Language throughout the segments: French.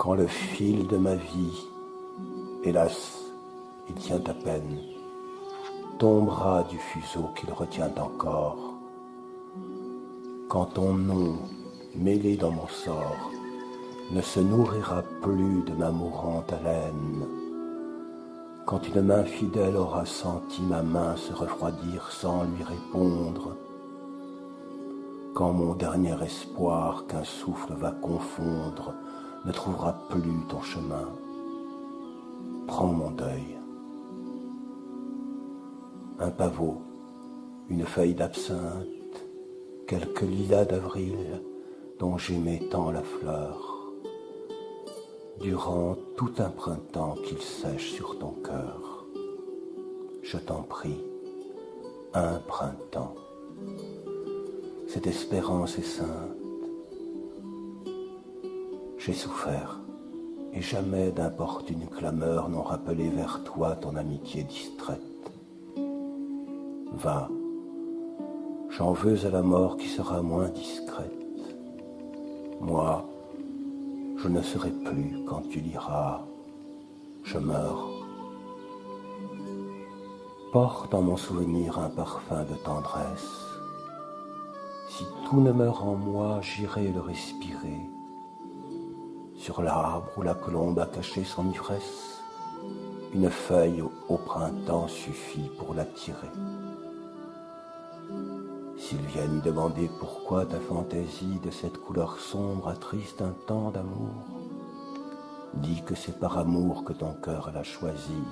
Quand le fil de ma vie, hélas, il tient à peine, tombera du fuseau qu'il retient encore, quand ton nom, mêlé dans mon sort, ne se nourrira plus de ma mourante haleine, quand une main fidèle aura senti ma main se refroidir sans lui répondre, quand mon dernier espoir qu'un souffle va confondre ne trouvera plus ton chemin, prends mon deuil. Un pavot, une feuille d'absinthe, quelques lilas d'avril dont j'aimais tant la fleur, durant tout un printemps qu'il sèche sur ton cœur. Je t'en prie, un printemps, cette espérance est sainte. J'ai souffert, et jamais d'importunes clameurs n'ont rappelé vers toi ton amitié distraite. Va, j'en veux à la mort qui sera moins discrète. Moi, je ne serai plus quand tu liras, je meurs. Porte en mon souvenir un parfum de tendresse. Si tout ne meurt en moi, j'irai le respirer. Sur l'arbre où la colombe a caché son ivresse, une feuille au printemps suffit pour l'attirer. S'ils viennent demander pourquoi ta fantaisie de cette couleur sombre attriste un temps d'amour, dis que c'est par amour que ton cœur l'a choisi.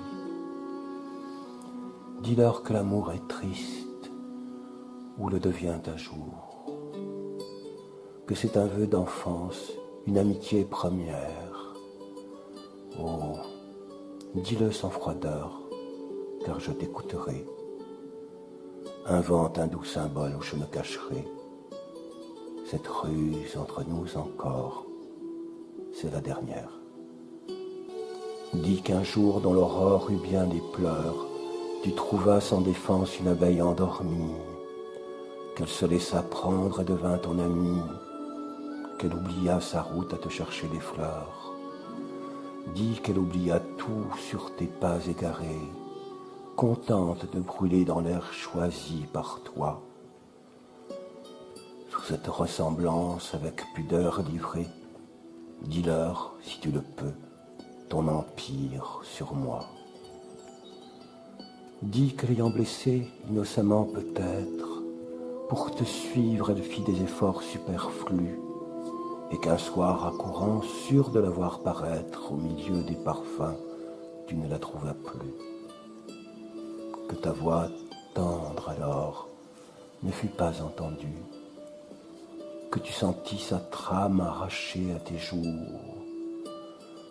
Dis-leur que l'amour est triste ou le devient un jour, que c'est un vœu d'enfance, une amitié première. Oh, dis-le sans froideur, car je t'écouterai. Invente un doux symbole où je me cacherai. Cette ruse entre nous encore, c'est la dernière. Dis qu'un jour dont l'aurore eut bien des pleurs, tu trouvas sans défense une abeille endormie, qu'elle se laissa prendre et devint ton amie, qu'elle oublia sa route à te chercher les fleurs. Dis qu'elle oublia tout sur tes pas égarés, contente de brûler dans l'air choisi par toi. Sur cette ressemblance avec pudeur livrée, dis-leur, si tu le peux, ton empire sur moi. Dis que l'ayant blessée, innocemment peut-être, pour te suivre elle fit des efforts superflus, et qu'un soir accourant, sûr de la voir paraître au milieu des parfums, tu ne la trouvas plus. Que ta voix tendre alors ne fut pas entendue, que tu sentis sa trame arrachée à tes jours,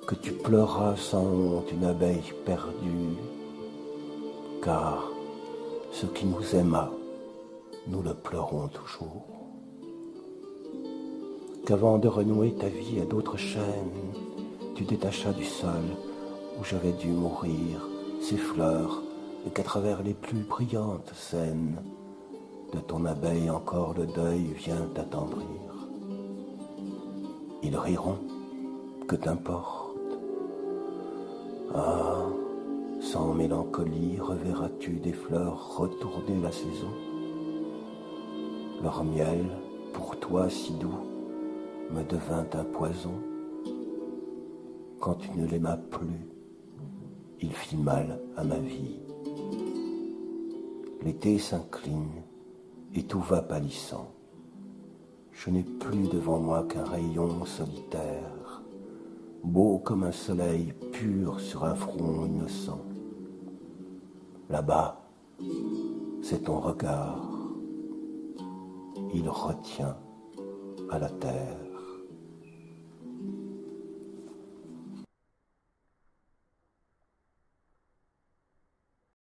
que tu pleuras sans honte une abeille perdue, car ce qui nous aima, nous le pleurons toujours. Qu'avant de renouer ta vie à d'autres chaînes, tu détachas du sol où j'avais dû mourir ces fleurs, et qu'à travers les plus brillantes scènes de ton abeille encore le deuil vient t'attendrir. Ils riront, que t'importe. Ah, sans mélancolie reverras-tu des fleurs retourner la saison. Leur miel, pour toi si doux, me devint un poison. Quand tu ne l'aimas plus, il fit mal à ma vie. L'été s'incline et tout va pâlissant. Je n'ai plus devant moi qu'un rayon solitaire, beau comme un soleil pur sur un front innocent. Là-bas, c'est ton regard. Il retient à la terre.